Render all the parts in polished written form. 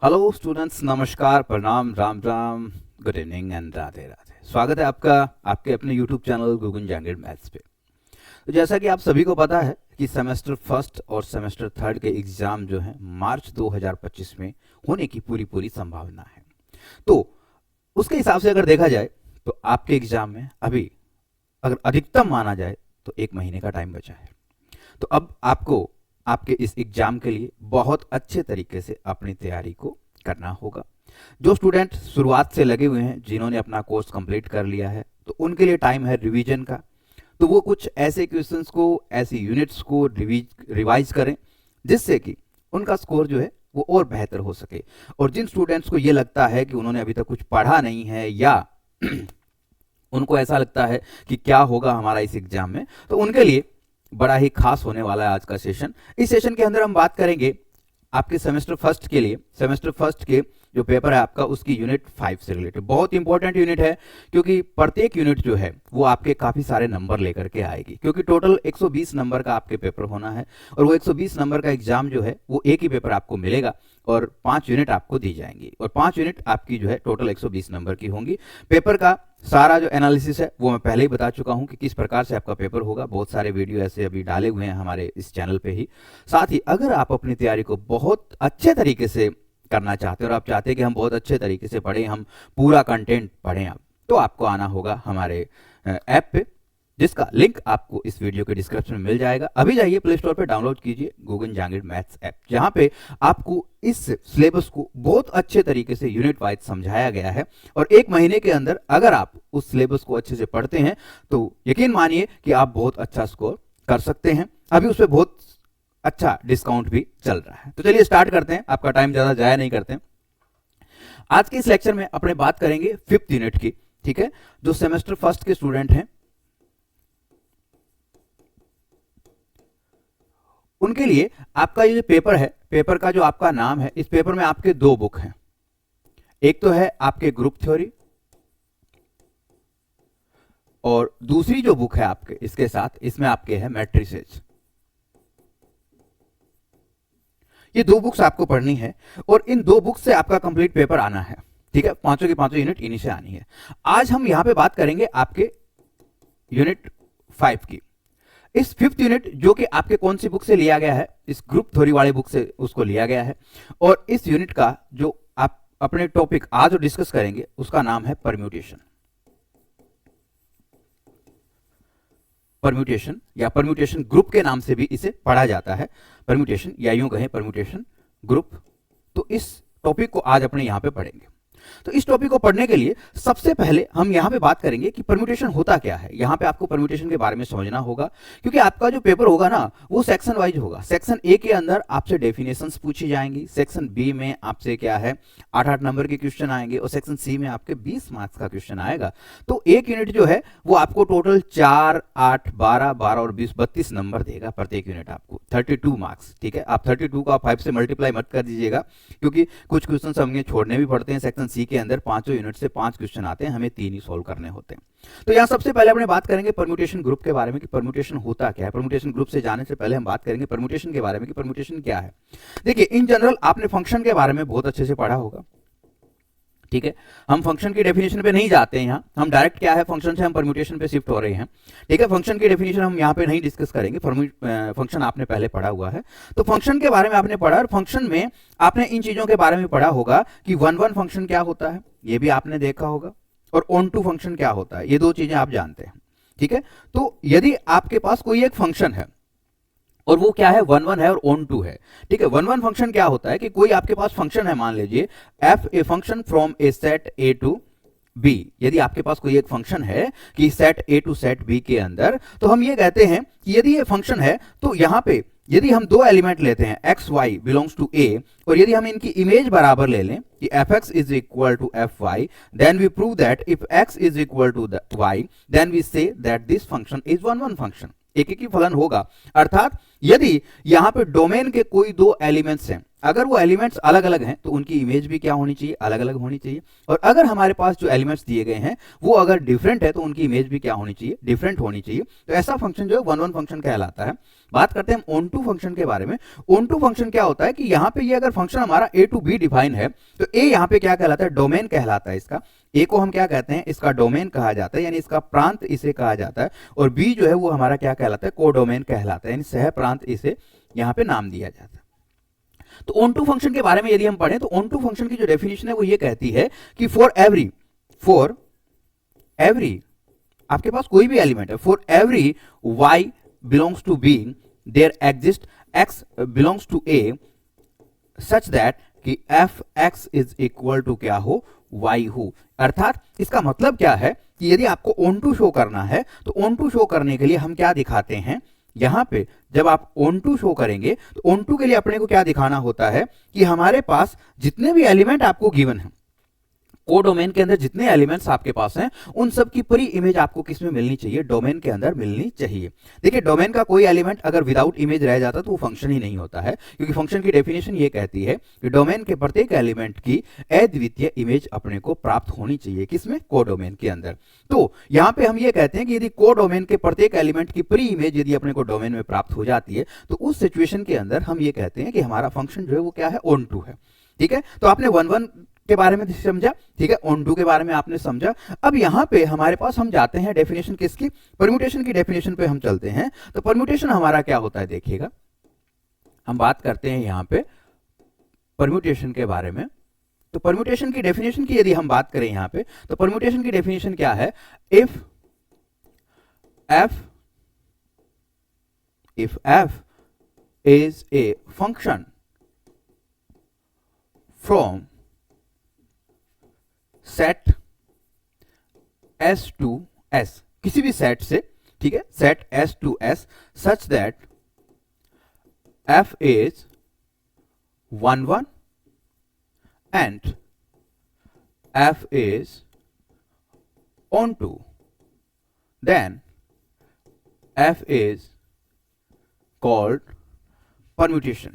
Hello students, नमस्कार, प्रणाम, Ram Ram, good evening and Radhe Radhe. स्वागत है आपका आपके अपने यूट्यूब चैनल गगन जांगिड़ मैथ्स पे। तो जैसा कि आप सभी को पता है कि सेमेस्टर फर्स्ट और सेमेस्टर थर्ड के एग्जाम जो हैं मार्च 2025 में होने की पूरी संभावना है। तो उसके हिसाब से अगर देखा जाए तो आपके एग्जाम में अभी अगर अधिकतम माना जाए तो 1 महीने का टाइम बचा है। तो अब आपको आपके इस एग्जाम के लिए बहुत अच्छे तरीके से अपनी तैयारी को करना होगा। जो स्टूडेंट शुरुआत से लगे हुए हैं, जिन्होंने अपना कोर्स कंप्लीट कर लिया है, तो उनके लिए टाइम है रिवीजन का। तो वो कुछ ऐसे क्वेश्चंस को, ऐसी यूनिट्स को रिवाइज करें जिससे कि उनका स्कोर जो है वो और बेहतर हो सके। और जिन स्टूडेंट्स को ये लगता है कि उन्होंने अभी तक कुछ पढ़ा नहीं है या उनको ऐसा लगता है कि क्या होगा हमारा इस एग्जाम में, तो उनके लिए बड़ा ही खास होने वाला है आज का सेशन। इस सेशन के अंदर हम बात करेंगे आपके सेमेस्टर फर्स्ट के लिए, सेमेस्टर फर्स्ट के जो पेपर है आपका, उसकी यूनिट 5 से रिलेटेड। बहुत इंपॉर्टेंट यूनिट है क्योंकि प्रत्येक यूनिट जो है वो आपके काफी सारे नंबर लेकर के आएगी, क्योंकि टोटल 120 नंबर का आपके पेपर होना है और वो 120 नंबर का एग्जाम जो है वो एक ही पेपर आपको मिलेगा और 5 यूनिट आपको दी जाएंगी और 5 यूनिट आपकी जो है टोटल 120 नंबर की होंगी। पेपर का सारा जो एनालिसिस है वो मैं पहले ही बता चुका हूं कि किस प्रकार से आपका पेपर होगा। बहुत सारे वीडियो ऐसे अभी डाले हुए हैं हमारे इस चैनल पे ही। साथ ही अगर आप अपनी तैयारी को बहुत अच्छे तरीके से करना चाहते हैं और आप चाहते हैं कि हम बहुत अच्छे तरीके से पढ़ें, हम पूरा कंटेंट पढ़ें, आप तो आपको आना होगा हमारे ऐप पे, जिसका लिंक आपको इस वीडियो के डिस्क्रिप्शन में मिल जाएगा। अभी जाइए प्ले स्टोर पे डाउनलोड कीजिए गगन जांगिड़ मैथ्स ऐप, जहां पे आपको इस सिलेबस को बहुत अच्छे तरीके से यूनिट वाइज समझाया गया है। और 1 महीने के अंदर अगर आप उस सिलेबस को अच्छे से पढ़ते हैं तो यकीन मानिए कि आप बहुत अच्छा स्कोर कर सकते हैं। अभी उस पर बहुत अच्छा डिस्काउंट भी चल रहा है। तो चलिए स्टार्ट करते हैं, आपका टाइम ज्यादा जाया नहीं करते हैं। आज के इस लेक्चर में अपने बात करेंगे 5th यूनिट की। ठीक है, जो सेमेस्टर फर्स्ट के स्टूडेंट हैं उनके लिए आपका ये पेपर है, पेपर का जो आपका नाम है, इस पेपर में आपके 2 बुक हैं। एक तो है आपके ग्रुप थ्योरी और दूसरी जो बुक है आपके इसके साथ, इसमें आपके है मैट्रिसेस। ये 2 बुक्स आपको पढ़नी है और इन 2 बुक्स से आपका कंप्लीट पेपर आना है। ठीक है, पांचों की पांचों यूनिट इन्हीं से आनी है। आज हम यहां पे बात करेंगे आपके यूनिट 5 की। इस 5th यूनिट जो कि आपके कौन सी बुक से लिया गया है, इस ग्रुप थ्योरी वाले बुक से उसको लिया गया है। और इस यूनिट का जो आप अपने टॉपिक आज डिस्कस करेंगे उसका नाम है परम्यूटेशन। परम्यूटेशन या परम्यूटेशन ग्रुप के नाम से भी इसे पढ़ा जाता है, परम्यूटेशन या यूं कहें परम्यूटेशन ग्रुप। तो इस टॉपिक को आज अपने यहां पे पढ़ेंगे। तो इस टॉपिक को पढ़ने के लिए सबसे पहले हम यहां पे बात करेंगे कि परम्यूटेशन होता क्या है। यहां पे आपको परम्यूटेशन के बारे में समझना होगा, क्योंकि आपका जो पेपर होगा ना वो सेक्शन वाइज होगा। सेक्शन ए के अंदर आपसे डेफिनेशंस पूछी जाएंगी, सेक्शन बी में आपसे क्या है 8-8 नंबर के क्वेश्चन आएंगे और सेक्शन सी में आपके 20 मार्क्स का क्वेश्चन आएगा। तो एक यूनिट जो है वो आपको टोटल 4, 8, 12, 12 और 20, 32 नंबर देगा प्रत्येक यूनिट आपको, 32 मार्क्स। ठीक है, आप 32 को आप 5 से मल्टीप्लाई मत कर दीजिएगा, क्योंकि कुछ क्वेश्चन हमें छोड़ने भी पड़ते हैं। सेक्शन सी के अंदर 5 यूनिट से 5 क्वेश्चन आते हैं, हमें 3 ही सॉल्व करने होते हैं। तो यहां सबसे पहले अपने बात करेंगे परम्यूटेशन ग्रुप के बारे में कि परम्यूटेशन होता क्या है। परम्यूटेशन ग्रुप से जाने से पहले हम बात करेंगे परम्यूटेशन के बारे में कि परम्यूटेशन क्या है। देखिए, इन जनरल आपने फंक्शन के बारे में बहुत अच्छे से पढ़ा होगा। ठीक है, हम फंक्शन की डेफिनेशन पे नहीं जाते हैं, यहाँ हम डायरेक्ट क्या है फंक्शन से हम परम्यूटेशन पे शिफ्ट हो रहे हैं। ठीक है, फंक्शन की डेफिनेशन हम यहाँ पे नहीं डिस्कस करेंगे, फंक्शन आपने पहले पढ़ा हुआ है। तो फंक्शन के बारे में आपने पढ़ा और फंक्शन में आपने इन चीजों के बारे में पढ़ा होगा कि 1-1 फंक्शन क्या होता है, ये भी आपने देखा होगा, और ऑन-टू फंक्शन क्या होता है, ये 2 चीजें आप जानते हैं। ठीक है, तो यदि आपके पास कोई एक फंक्शन है और वो क्या है 1-1 है और ऑन-टू है। ठीक है, 1-1 फंक्शन क्या होता है कि कोई आपके पास फंक्शन है, मान लीजिए f A function from A set A to B. यदि आपके पास कोई एक फंक्शन है कि set A to set B के अंदर, तो हम ये कहते हैं कि यदि ये फंक्शन है तो यहां पे यदि हम 2 एलिमेंट लेते हैं x y belongs to A, और यदि हम इनकी इमेज बराबर ले लें कि F x is equal to f y, then we prove that if x is equal to y, then we say that this function is 1-1 function. एक ही फलन होगा, अर्थात यदि यहां पे डोमेन के कोई 2 एलिमेंट्स हैं, अगर वो एलिमेंट्स अलग अलग हैं तो उनकी इमेज भी क्या होनी चाहिए, अलग अलग होनी चाहिए। और अगर हमारे पास जो एलिमेंट्स दिए गए हैं वो अगर डिफरेंट है तो उनकी इमेज भी क्या होनी चाहिए, डिफरेंट होनी चाहिए। तो ऐसा फंक्शन जो है वन वन फंक्शन कहलाता है। बात करते हैं हम ऑन टू फंक्शन के बारे में। ऑन टू फंक्शन क्या होता है कि यहाँ पे ये अगर फंक्शन हमारा ए टू बी डिफाइन है तो ए यहाँ पे क्या कहलाता है, डोमेन कहलाता है इसका। ए को हम क्या कहते हैं, इसका डोमेन कहा जाता है, यानी इसका प्रांत इसे कहा जाता है। और बी जो है वो हमारा क्या कहलाता है, कोडोमेन कहलाता है, यानी सह प्रांत इसे यहाँ पे नाम दिया जाता है। तो ऑन टू फंक्शन के बारे में यदि हम पढ़ें तो ऑन टू फंक्शन की जो डेफिनेशन है वो ये कहती है कि फॉर एवरी आपके पास कोई भी एलिमेंट है, for every y belongs to B there exist x belongs to a such that कि F x is equal to क्या हो, y हो। अर्थात इसका मतलब क्या है कि यदि आपको ऑन टू शो करना है तो ऑन टू शो करने के लिए हम क्या दिखाते हैं, यहां पे जब आप ऑन टू शो करेंगे तो ऑन टू के लिए अपने को क्या दिखाना होता है कि हमारे पास जितने भी एलिमेंट आपको गिवन है, कोडोमेन के अंदर जितने एलिमेंट्स आपके पास हैं उन सब की पूरी इमेज आपको किसमें मिलनी चाहिए, डोमेन के अंदर मिलनी चाहिए। देखिए डोमेन का कोई एलिमेंट अगर विदाउट इमेज रह जाता तो वो फंक्शन ही नहीं होता है, क्योंकि फंक्शन की डेफिनेशन ये कहती है कि डोमेन के प्रत्येक एलिमेंट की अद्वितीय इमेज अपने को प्राप्त होनी चाहिए, किसमें, कोडोमेन के अंदर। तो यहाँ पे हम ये कहते हैं कि यदि कोडोमेन के प्रत्येक एलिमेंट की प्री इमेज यदि अपने को डोमेन में प्राप्त हो जाती है तो उस सिचुएशन के अंदर हम ये कहते हैं कि हमारा फंक्शन जो है वो क्या है, ऑन टू है। ठीक है, तो आपने वन वन के बारे में समझा, ठीक है, ऑन टू के बारे में आपने समझा। अब यहां पे हमारे पास हम जाते हैं डेफिनेशन किसकी, परम्यूटेशन की डेफिनेशन पे हम चलते हैं। तो परम्यूटेशन हमारा क्या होता है, देखिएगा हम बात करते हैं यहां पे परम्यूटेशन के बारे में। तो परम्यूटेशन की डेफिनेशन की यदि हम बात करें यहां पे तो परम्यूटेशन की डेफिनेशन क्या है, if f is a function from set S to S, किसी भी सेट से, ठीक है, set S to S such that f is 1 1 and f is on 2, then f is called permutation।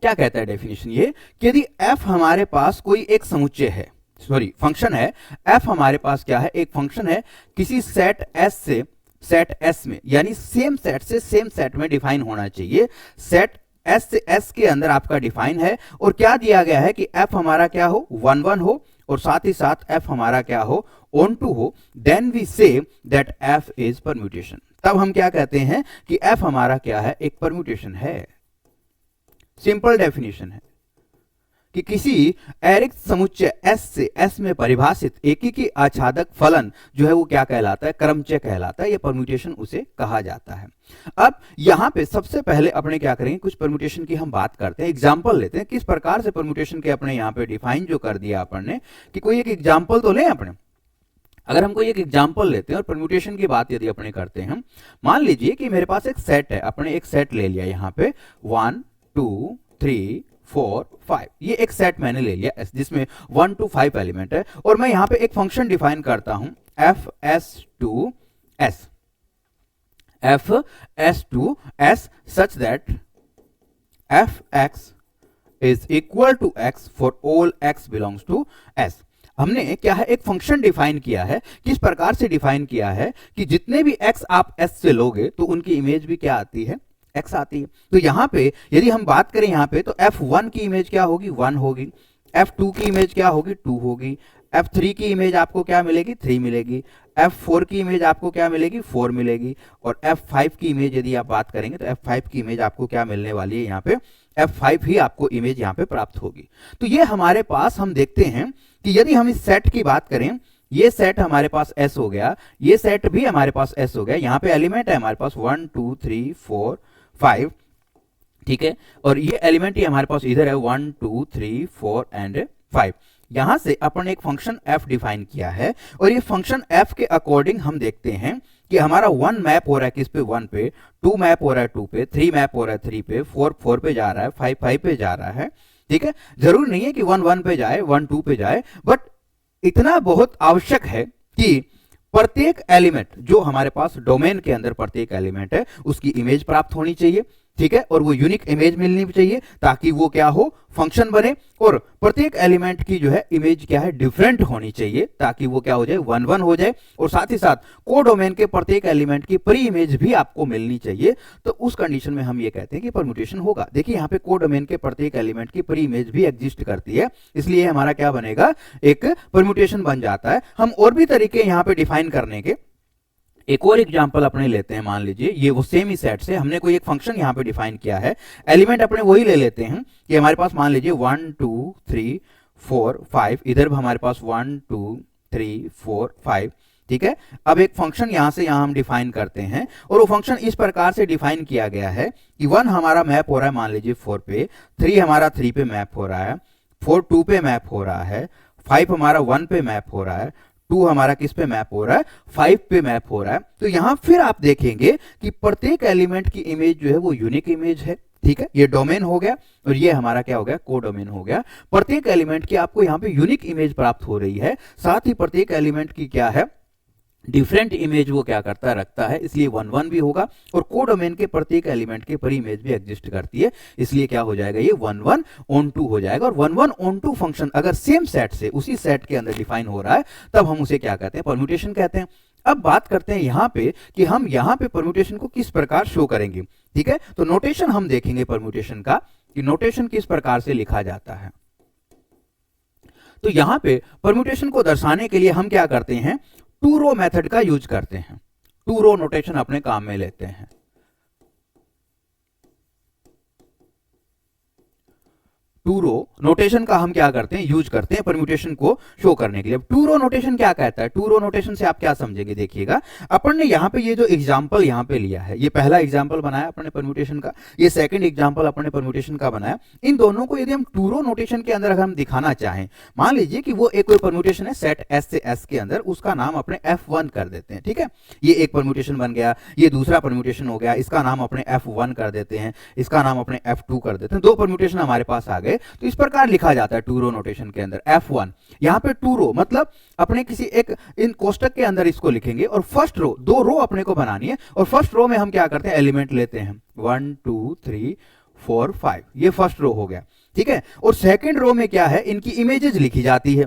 क्या कहता है डेफिनेशन ये कि यदि f हमारे पास कोई एक समुच्चय है, सॉरी फंक्शन है, f हमारे पास क्या है, एक फंक्शन है किसी सेट S से सेट S में, यानी सेम सेट से सेम सेट में डिफाइन होना चाहिए। सेट S से S के अंदर आपका डिफाइन है और क्या दिया गया है कि f हमारा क्या हो, 1 1 हो और साथ ही साथ f हमारा क्या हो, ऑन टू हो, then we say that f is permutation. तब हम क्या कहते हैं कि f हमारा क्या है, एक परम्यूटेशन है। सिंपल डेफिनेशन है कि किसी एरिक्त समुच्चय S से S में परिभाषित एकीकी आच्छादक फलन जो है वो क्या कहलाता है, क्रमचय कहलाता है, ये परम्यूटेशन उसे कहा जाता है। अब यहां पे सबसे पहले अपने क्या करेंगे, कुछ परम्यूटेशन की हम बात करते हैं, एग्जांपल लेते हैं किस प्रकार से परम्यूटेशन के अपने यहाँ पे डिफाइन जो कर दिया अपन ने, कि कोई एक एग्जाम्पल तो लें अपने। अगर हम कोई एक एग्जाम्पल लेते हैं और परम्यूटेशन की बात यदि अपने करते हैं, मान लीजिए कि मेरे पास एक सेट है, अपने एक सेट ले लिया यहाँ पे 1 2 3 4 5, ये एक सेट मैंने ले लिया जिसमें 1 to 5 एलिमेंट है और मैं यहां पे एक फंक्शन डिफाइन करता हूं fs2s such that fx is equal to x for all x belongs to s। हमने क्या है, एक फंक्शन डिफाइन किया है, किस प्रकार से डिफाइन किया है कि जितने भी x आप s से लोगे तो उनकी इमेज भी क्या आती है, x आती है। तो यहां पे यदि हम बात करें यहां पे तो f1 की इमेज क्या होगी, 1 होगी, f2 की इमेज क्या होगी, 2 होगी, f3 की इमेज आपको क्या मिलेगी, 3 मिलेगी, f4 की इमेज आपको क्या मिलेगी, 4 मिलेगी, और f5 की इमेज यदि आप बात करेंगे तो f5 की इमेज आपको क्या मिलने वाली है, यहाँ पे f5 ही आपको इमेज यहाँ पे प्राप्त होगी। तो ये हमारे पास हम देखते हैं कि यदि हम इस सेट की बात करें, ये सेट हमारे पास S हो गया, ये सेट भी हमारे पास S हो गया, यहाँ पे एलिमेंट है हमारे पास 1 2 3 4 5, ठीक है, और ये एलिमेंट ही हमारे पास इधर है 1 2 3 4 एंड 5। यहां से अपन एक फंक्शन f डिफाइन किया है और ये फंक्शन f के अकॉर्डिंग हम देखते हैं कि हमारा 1 मैप हो रहा है किस पे, 1 पे, 2 मैप हो रहा है 2 पे, 3 मैप हो रहा है 3 पे, 4 4 पे जा रहा है, 5 5 पे जा रहा है। ठीक है, जरूर नहीं है कि 1 1 पे जाए, 1 2 पे जाए, बट इतना बहुत आवश्यक है कि प्रत्येक एलिमेंट जो हमारे पास डोमेन के अंदर प्रत्येक एलिमेंट है उसकी इमेज प्राप्त होनी चाहिए, ठीक है, और वो यूनिक इमेज मिलनी चाहिए ताकि वो क्या हो, फंक्शन बने। और प्रत्येक एलिमेंट की जो है इमेज क्या है, डिफरेंट होनी चाहिए ताकि वो क्या हो जाए, 1 1 हो जाए। और साथ ही साथ कोडोमेन के प्रत्येक एलिमेंट की प्री इमेज भी आपको मिलनी चाहिए। तो उस कंडीशन में हम ये कहते हैं कि परम्यूटेशन होगा। देखिए यहाँ पे कोडोमेन के प्रत्येक एलिमेंट की प्री इमेज भी एग्जिस्ट करती है, इसलिए हमारा क्या बनेगा, एक परम्यूटेशन बन जाता है। हम और भी तरीके यहाँ पे डिफाइन करने के, एक और एग्जांपल अपने लेते हैं। मान लीजिए ये वो सेम ही सेट से हमने कोई एक फंक्शन यहां पे डिफाइन किया है, एलिमेंट अपने वही ले लेते हैं कि हमारे पास मान लीजिए 1 2 3 4 5, इधर भी हमारे पास 1 2 3 4 5, ठीक है। अब एक फंक्शन यहां से यहां हम डिफाइन करते हैं और वो फंक्शन इस प्रकार से डिफाइन किया गया है कि 1 हमारा मैप हो रहा है मान लीजिए 4 पे, 3 हमारा 3 पे मैप हो रहा है, 4 2 पे मैप हो रहा है, 5 हमारा 1 पे मैप हो रहा है, 2 हमारा किस पे मैप हो रहा है, 5 पे मैप हो रहा है। तो यहां फिर आप देखेंगे कि प्रत्येक एलिमेंट की इमेज जो है वो यूनिक इमेज है, ठीक है। ये डोमेन हो गया और ये हमारा क्या हो गया, कोडोमेन हो गया। प्रत्येक एलिमेंट की आपको यहां पे यूनिक इमेज प्राप्त हो रही है, साथ ही प्रत्येक एलिमेंट की क्या है, डिफरेंट इमेज वो क्या करता है, रखता है, इसलिए 1 1 भी होगा। और कोडोमेन के प्रत्येक एलिमेंट के पर इमेज भी एग्जिस्ट करती है, इसलिए क्या हो जाएगा, ये 1 1 ऑन 2 हो जाएगा। और 1 1 ऑन 2 फंक्शन अगर सेम सेट से उसी सेट के अंदर डिफाइन हो रहा है तब हम उसे क्या कहते हैं, परम्यूटेशन कहते हैं। अब बात करते हैं यहां पे कि हम यहां पे परम्यूटेशन को किस प्रकार शो करेंगे, ठीक है। तो नोटेशन हम देखेंगे परम्यूटेशन का कि नोटेशन किस प्रकार से लिखा जाता है। तो यहां पे परम्यूटेशन को दर्शाने के लिए हम क्या करते हैं, टू रो मेथड का यूज करते हैं, टू रो नोटेशन अपने काम में लेते हैं। टू रो नोटेशन का हम क्या करते हैं, यूज करते हैं परम्यूटेशन को शो करने के लिए। टू रो नोटेशन क्या कहता है, टू रो नोटेशन से आप क्या समझेंगे, देखिएगा अपन ने यहाँ पे ये जो एग्जांपल यहाँ पे लिया है, ये पहला एग्जांपल बनाया अपने परम्यूटेशन का, ये सेकंड एग्जांपल अपने परम्यूटेशन का बनाया। इन दोनों को यदि हम टू रो नोटेशन के अंदर अगर हम दिखाना चाहें, मान लीजिए कि वो एक कोई परम्यूटेशन है सेट एस से एस के अंदर, उसका नाम अपने F1 कर देते हैं, ठीक है। ये एक परम्यूटेशन बन गया, ये दूसरा परम्यूटेशन हो गया, इसका नाम अपने F1 कर देते हैं, इसका नाम अपने F2 कर देते हैं। दो परम्यूटेशन हमारे पास आ गए। तो इस प्रकार लिखा जाता है टू रो नोटेशन के अंदर F1। यहां पे टू रो मतलब अपने किसी एक इन कोष्टक के अंदर इसको लिखेंगे और फर्स्ट रो, दो रो अपने को बनानी है और फर्स्ट रो में हम क्या करते हैं, एलिमेंट लेते हैं 1 2 3 4 5, ये फर्स्ट रो हो गया, ठीक है। और सेकंड रो में क्या है, इनकी इमेजेस लिखी जाती है।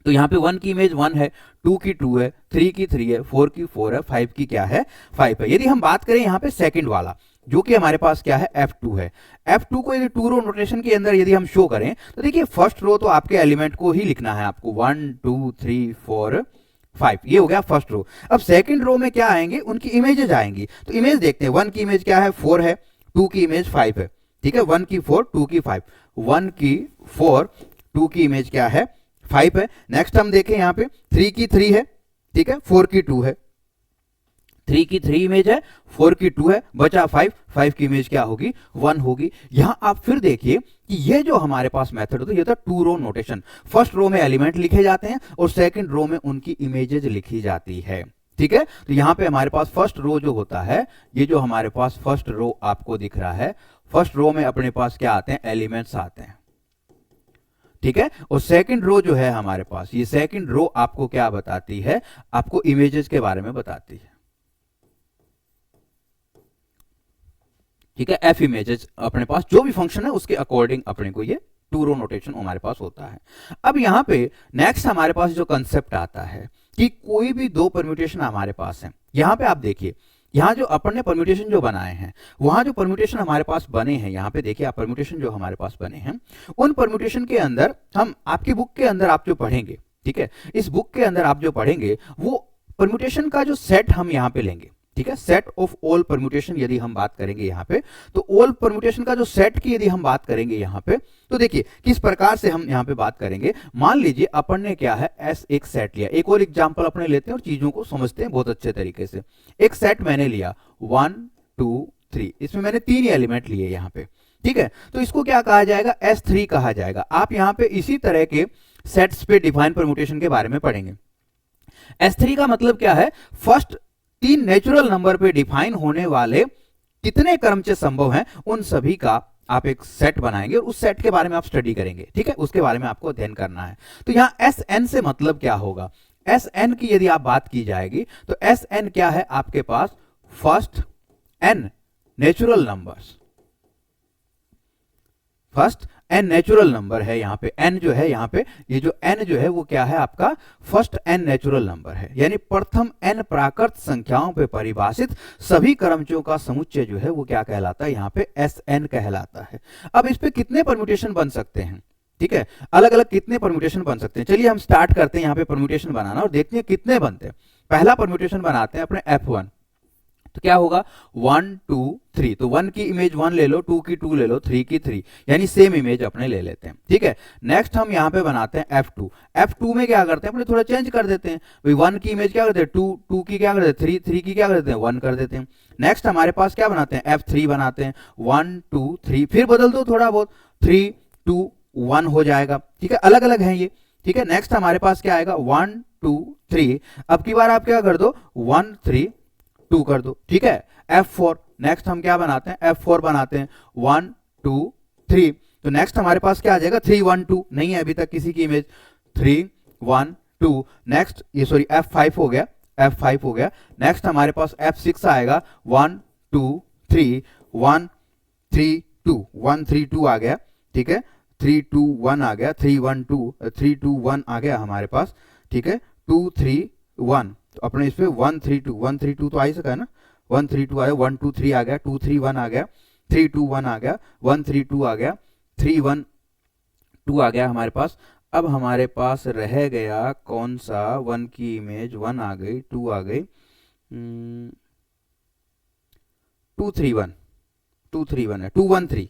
तो यहाँ पे 1 की इमेज 1 है, 2 की 2 है, 3 की 3 है, 4 की 4 है, 5 की क्या है, 5 है। यदि हम बात करें यहाँ पे सेकंड वाला जो कि हमारे पास क्या है, F2 है। F2 को यदि टू रो नोटेशन के अंदर यदि हम शो करें तो देखिए फर्स्ट रो तो आपके एलिमेंट को ही लिखना है आपको, 1 2 3 4 5, ये हो गया फर्स्ट रो। अब सेकंड रो में क्या आएंगे, उनकी इमेजेस आएंगी। तो इमेज देखते हैं, 1 की इमेज क्या है, 4 है, 2 की इमेज 5 है, ठीक है। 1 की 4, 2 की 5, 1 की 4, 2 की इमेज क्या है, 5 है। नेक्स्ट हम देखें यहाँ पे 3 की 3 है, ठीक है, 4 की 2 है, 3 की 3 इमेज है, 4 की 2 है, बचा 5, 5 की इमेज क्या होगी, 1 होगी। यहां आप फिर देखिए कि ये जो हमारे पास मेथड होता है, ये था two row notation. First row में एलिमेंट लिखे जाते हैं और सेकंड रो में उनकी इमेजेस लिखी जाती है, ठीक है। तो यहां पे हमारे पास फर्स्ट रो जो होता है, ये जो हमारे पास फर्स्ट रो आपको दिख रहा है, फर्स्ट रो में अपने पास क्या आते हैं, एलिमेंट्स आते हैं, ठीक है। और सेकंड रो जो है हमारे पास, ये सेकंड रो आपको क्या बताती है, आपको इमेजेस के बारे में बताती है, ठीक है। F इमेजेस अपने पास जो भी फंक्शन है उसके अकॉर्डिंग अपने को ये टू रो नोटेशन हमारे पास होता है। अब यहां पे नेक्स्ट हमारे पास जो कंसेप्ट आता है कि कोई भी दो परम्यूटेशन हमारे पास है। यहां पे आप देखिए, यहां जो अपन ने परम्यूटेशन जो बनाए हैं, वहां जो परम्यूटेशन हमारे पास बने हैं, यहां पे देखिए आप परम्यूटेशन जो हमारे पास बने हैं, उन परम्यूटेशन के अंदर हम आपकी बुक के अंदर आप जो पढ़ेंगे, ठीक है, इस बुक के अंदर आप जो पढ़ेंगे वो परम्यूटेशन का जो सेट हम यहां पे लेंगे, ठीक है। सेट ऑफ ऑल परम्यूटेशन यदि हम बात करेंगे यहां पे, तो ऑल परम्यूटेशन का जो सेट की यदि हम बात करेंगे यहां पे, तो देखिए किस प्रकार से हम यहां पे बात करेंगे। मान लीजिए अपन ने क्या है, एस एक सेट लिया, एक और एग्जांपल अपने लेते हैं और चीजों को समझते हैं बहुत अच्छे तरीके से। एक सेट मैंने लिया 1 2 3, इसमें मैंने 3 एलिमेंट लिए यहां पे, ठीक है। तो इसको क्या कहा जाएगा, S3 कहा जाएगा। आप यहां पे इसी तरह के सेट्स पे डिफाइन परम्यूटेशन के बारे में पढ़ेंगे। S3 का मतलब क्या है, फर्स्ट 3 नेचुरल नंबर पे डिफाइन होने वाले कितने क्रमचय संभव हैं उन सभी का आप एक सेट बनाएंगे और उस सेट के बारे में आप स्टडी करेंगे, ठीक है, उसके बारे में आपको अध्ययन करना है। तो यहां SN से मतलब क्या होगा, एस एन की यदि आप बात की जाएगी तो एस एन क्या है आपके पास, first N natural numbers, first N natural number है। यहां पे एन जो है, यहां पे ये जो एन जो है वो क्या है आपका फर्स्ट एन नेचुरल नंबर है, यानी प्रथम एन प्राकृत संख्याओं पे परिभाषित सभी क्रमचयों का समुच्चय जो है वो क्या कहलाता है, यहां पे एस एन कहलाता है। अब इस पे कितने परम्यूटेशन बन सकते हैं, ठीक है, अलग अलग कितने परम्यूटेशन बन सकते हैं। चलिए हम स्टार्ट करते हैं यहाँ पे परम्यूटेशन बनाना और देखते हैं कितने बनते हैं। पहला परम्यूटेशन बनाते हैं अपने F1, तो क्या होगा 1 2 3, तो 1 की इमेज 1 ले लो, 2 की 2 ले लो, 3 की 3, यानी सेम इमेज अपने ले लेते हैं, ठीक है। नेक्स्ट हम यहाँ पे बनाते हैं F2। F2 में क्या करते हैं अपने थोड़ा चेंज कर देते हैं, भाई 1 की इमेज क्या करते हैं 2, 2 की क्या करते हैं 3, 3 की क्या करते हैं 1 कर देते हैं। नेक्स्ट हमारे पास क्या बनाते हैं F3 बनाते हैं, 1 2 3, फिर बदल दो थोड़ा बहुत, 3 2 1 हो जाएगा, ठीक है, अलग अलग है ये, ठीक है। नेक्स्ट हमारे पास क्या आएगा 1 2 3, अब की बार आप क्या कर दो 1 3 2 कर दो, ठीक है। F4, नेक्स्ट हम क्या बनाते हैं F4 बनाते हैं 1 2 3, तो नेक्स्ट हमारे पास क्या आ जाएगा 3 1 2, नहीं है अभी तक किसी की इमेज, 3 1 2, नेक्स्ट ये सॉरी F5 हो गया, F5 हो गया। नेक्स्ट हमारे पास F6 आएगा 1 2 3 1 3 2, 1 3 2 आ गया, ठीक है, 3 2 1 आ गया, 3 1 2 3 2 1 आ गया हमारे पास, ठीक है, 2 3 1, तो अपने इस पे 1 3 2, 1 3 2 तो आ ही सका है ना, 1 3 2 आया, 1 2 3 आ गया, 2 3 1 आ गया, 3 2 1 आ गया, 1 3 2 आ गया, 3 1 2 आ गया हमारे पास। अब हमारे पास रह गया कौन सा, 1 की इमेज 1 आ गई, 2 आ गई, 2 3 1, 2 3 1 है, 2 1 3,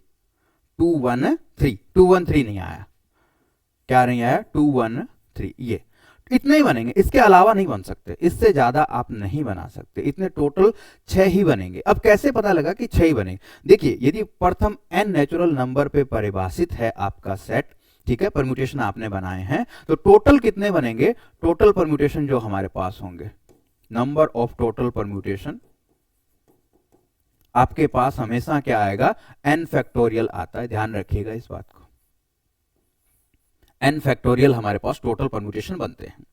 2 1 3, 2 1 3 नहीं आया, क्या नहीं आया 2 1 3, ये इतने ही बनेंगे, इसके अलावा नहीं बन सकते, इससे ज्यादा आप नहीं बना सकते, इतने टोटल 6 ही बनेंगे। अब कैसे पता लगा कि 6 ही बनेंगे, देखिए यदि प्रथम n नेचुरल नंबर पे परिभाषित है आपका सेट, ठीक है, परम्यूटेशन आपने बनाए हैं, तो टोटल कितने बनेंगे, टोटल परम्यूटेशन जो हमारे पास होंगे, नंबर ऑफ टोटल परम्यूटेशन आपके पास हमेशा क्या आएगा n फैक्टोरियल आता है, ध्यान रखिएगा इस बात को, n फैक्टोरियल हमारे पास टोटल परम्यूटेशन बनते हैं,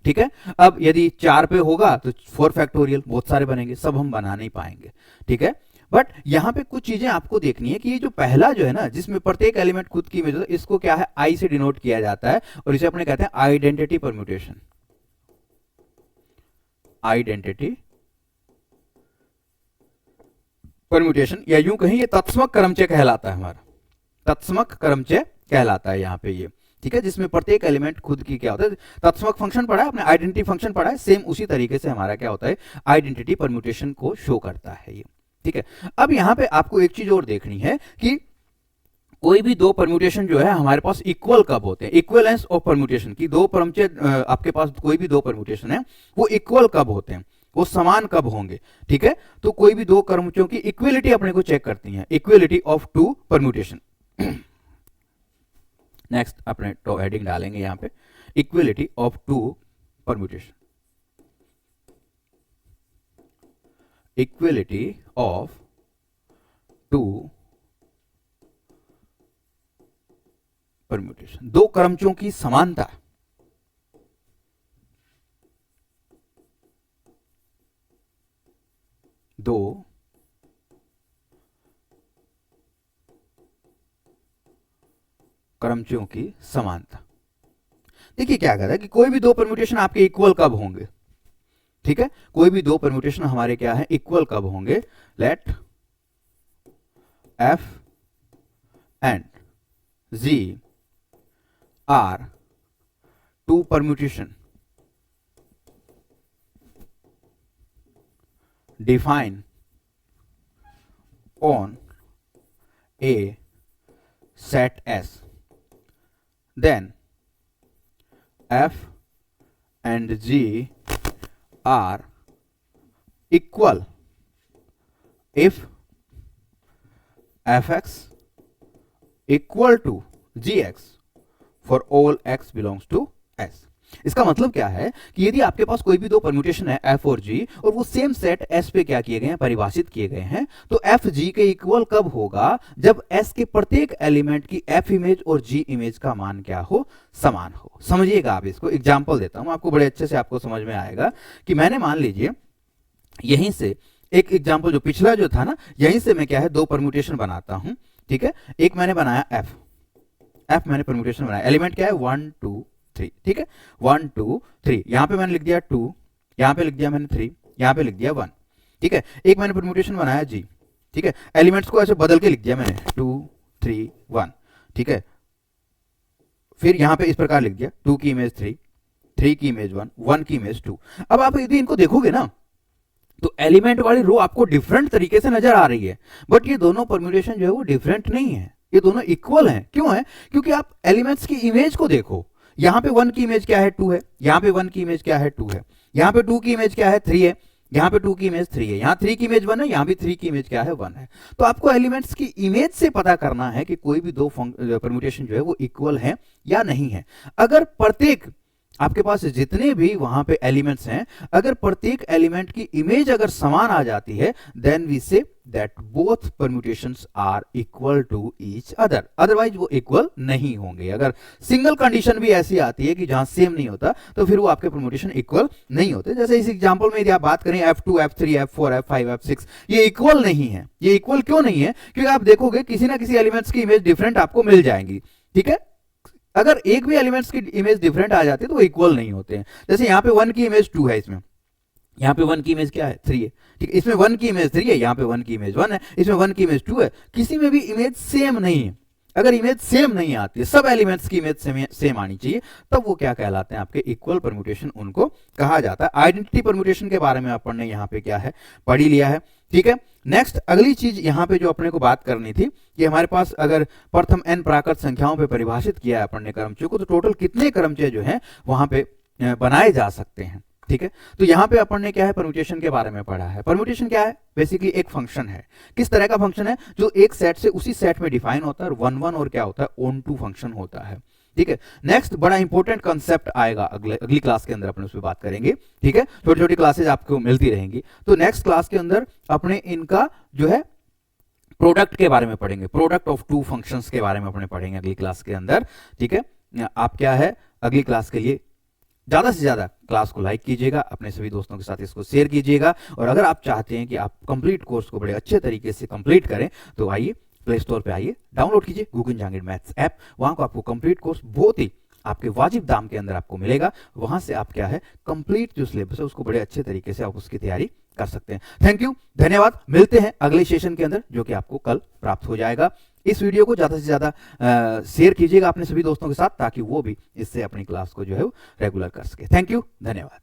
ठीक है। अब यदि 4 पे होगा तो 4 फैक्टोरियल, बहुत सारे बनेंगे, सब हम बना नहीं पाएंगे, ठीक है। बट यहां पे कुछ चीजें आपको देखनी है कि ये जो पहला जो है ना, जिसमें प्रत्येक एलिमेंट खुद की इमेज, इसको क्या है आई से डिनोट किया जाता है और इसे अपने कहते हैं आइडेंटिटी परम्यूटेशन, आइडेंटिटी परम्यूटेशन, या यूं कहीं ये तत्समक क्रमचय कहलाता है, हमारा तत्समक क्रमचय कहलाता है यहाँ पे ये, ठीक है, जिसमें प्रत्येक एलिमेंट खुद की क्या होता है, तत्समक फंक्शन पढ़ा है आपने, आइडेंटिटी फंक्शन पढ़ा है, सेम उसी तरीके से हमारा क्या होता है आइडेंटिटी परम्यूटेशन को शो करता है ये, ठीक है। अब यहाँ पे आपको एक चीज और देखनी है कि कोई भी दो परम्यूटेशन जो है हमारे पास इक्वल कब होते हैं, इक्वलेंस ऑफ परम्यूटेशन की, दो क्रमचय आपके पास कोई भी दो परम्यूटेशन है वो इक्वल कब होते हैं, वो समान कब होंगे, ठीक है। तो कोई भी दो क्रमचयों की इक्वलिटी अपने को चेक करती है, equality of two permutation. Next अपने तो हेडिंग डालेंगे यहां पे, equality of two permutation, equality of two permutation, दो क्रमचयों की समानता, दो क्रमचयों की समानता। देखिए क्या कहता है कि कोई भी दो परम्यूटेशन आपके इक्वल कब होंगे, ठीक है, कोई भी दो परम्यूटेशन हमारे क्या है इक्वल कब होंगे, let f and g are two permutation define on A set S, then F and G are equal if fx equal to gx for all x belongs to S। इसका मतलब क्या है कि यदि आपके पास कोई भी दो परम्यूटेशन है एफ और जी और वो सेम सेट एस पे क्या किए गए हैं, परिभाषित किए गए हैं, तो एफ जी के इक्वल कब होगा, जब एस के प्रत्येक एलिमेंट की एफ इमेज और जी इमेज का मान क्या हो, समान हो। समझिएगा आप इसको, एग्जांपल देता हूं आपको, बड़े अच्छे से आपको समझ में आएगा कि मैंने मान लीजिए यहीं से एक एग्जांपल जो पिछला जो था ना, यहीं से मैं क्या है दो परम्यूटेशन बनाता हूं, ठीक है। एक मैंने बनाया एफ मैंने परम्यूटेशन बनाया, एलिमेंट क्या है 1 2 3, ठीक है, 1 2 3, यहां पे मैंने लिख दिया 2, यहां पे लिख दिया मैंने 3, यहां पे लिख दिया 1, ठीक है। एक मैंने परम्यूटेशन बनाया जी, ठीक है, एलिमेंट्स को ऐसे बदल के लिख दिया मैंने 2 3 1, ठीक है। फिर यहां पे इस प्रकार लिख दिया 2 की इमेज 3, 3 की इमेज 1, 1 की इमेज 2। अब आप यदि इनको देखोगे ना तो एलिमेंट वाली रो आपको डिफरेंट तरीके से नजर आ रही है, बट ये दोनों परम्यूटेशन जो है वो डिफरेंट नहीं है, ये दोनों इक्वल हैं। क्यों है? क्योंकि आप एलिमेंट्स की इमेज को देखो, यहां पे 1 की इमेज क्या है 2 है, यहां पे 1 की इमेज क्या है 2 है, यहां पे 2 की इमेज क्या है 3 है, यहां पे 2 की इमेज 3 है, यहां 3 की इमेज 1 है, यहां भी 3 की इमेज क्या है 1 है। तो आपको एलिमेंट्स की इमेज से पता करना है कि कोई भी दो परम्यूटेशन जो है वो इक्वल है या नहीं है। अगर प्रत्येक आपके पास जितने भी वहां पे एलिमेंट्स हैं, अगर प्रत्येक एलिमेंट की इमेज अगर समान आ जाती है, then we say that both permutations are equal to each other, otherwise वो इक्वल नहीं होंगे। अगर सिंगल कंडीशन भी ऐसी आती है कि जहां सेम नहीं होता, तो फिर वो आपके परम्यूटेशन इक्वल नहीं होते। जैसे इस एग्जांपल में यदि आप बात करें F2 F3 F4 F5 F6, ये इक्वल नहीं है। ये इक्वल क्यों नहीं है? क्योंकि आप देखोगे किसी ना किसी एलिमेंट्स की इमेज डिफरेंट आपको मिल जाएंगी, ठीक है। अगर एक भी एलिमेंट्स की इमेज डिफरेंट आ जाती है तो वो इक्वल नहीं होते हैं। जैसे यहाँ पे 1 की इमेज 2 है, इसमें यहाँ पे 1 की इमेज क्या है 3 है, ठीक है, इसमें 1 की इमेज 3 है, यहाँ पे 1 की इमेज 1 है, इसमें 1 की इमेज 2 है, किसी में भी इमेज सेम नहीं है। अगर इमेज सेम नहीं आती है, सब एलिमेंट्स की इमेज सेम आनी चाहिए, तब वो क्या कहलाते हैं, आपके इक्वल परम्यूटेशन उनको कहा जाता है। आइडेंटिटी परम्यूटेशन के बारे में अपन ने यहाँ पे क्या है पढ़ ही लिया है, ठीक है। नेक्स्ट अगली चीज यहाँ पे जो अपने को बात करनी थी कि हमारे पास अगर प्रथम n प्राकृत संख्याओं पे परिभाषित किया है अपन ने क्रमचय को, तो टोटल कितने क्रमचय जो है वहां पे बनाए जा सकते हैं, ठीक है। तो यहाँ पे अपन ने क्या है परम्यूटेशन के बारे में पढ़ा है। परम्यूटेशन क्या है? बेसिकली एक फंक्शन है। किस तरह का फंक्शन है? जो एक सेट से उसी सेट में डिफाइन होता है, 1 1 और क्या होता है ऑन टू फंक्शन होता है, ठीक है। नेक्स्ट बड़ा इंपॉर्टेंट कंसेप्ट आएगा अगली क्लास के अंदर, अपन उस पर बात करेंगे, ठीक है। छोटी छोटी क्लासेज आपको मिलती रहेंगी। तो नेक्स्ट क्लास के अंदर अपने इनका जो है प्रोडक्ट के बारे में पढ़ेंगे, प्रोडक्ट ऑफ टू फंक्शंस के बारे में अपने पढ़ेंगे अगली क्लास के अंदर, ठीक है। आप क्या है अगली क्लास के लिए ज्यादा से ज्यादा क्लास को लाइक कीजिएगा, अपने सभी दोस्तों के साथ इसको शेयर कीजिएगा, और अगर आप चाहते हैं कि आप कंप्लीट कोर्स को बड़े अच्छे तरीके से कंप्लीट करें, तो आइए प्ले स्टोर पे आइए, डाउनलोड कीजिए गुगन जहांगीर मैथ्स ऐप। वहां को आपको कंप्लीट कोर्स बहुत ही आपके वाजिब दाम के अंदर आपको मिलेगा। वहां से आप क्या है कंप्लीट जो सिलेबस है उसको बड़े अच्छे तरीके से आप उसकी तैयारी कर सकते हैं। थैंक यू, धन्यवाद। मिलते हैं अगले सेशन के अंदर जो कि आपको कल प्राप्त हो जाएगा। इस वीडियो को ज्यादा से ज्यादा शेयर कीजिएगा अपने सभी दोस्तों के साथ, ताकि वो भी इससे अपनी क्लास को जो है रेगुलर कर सके। थैंक यू, धन्यवाद।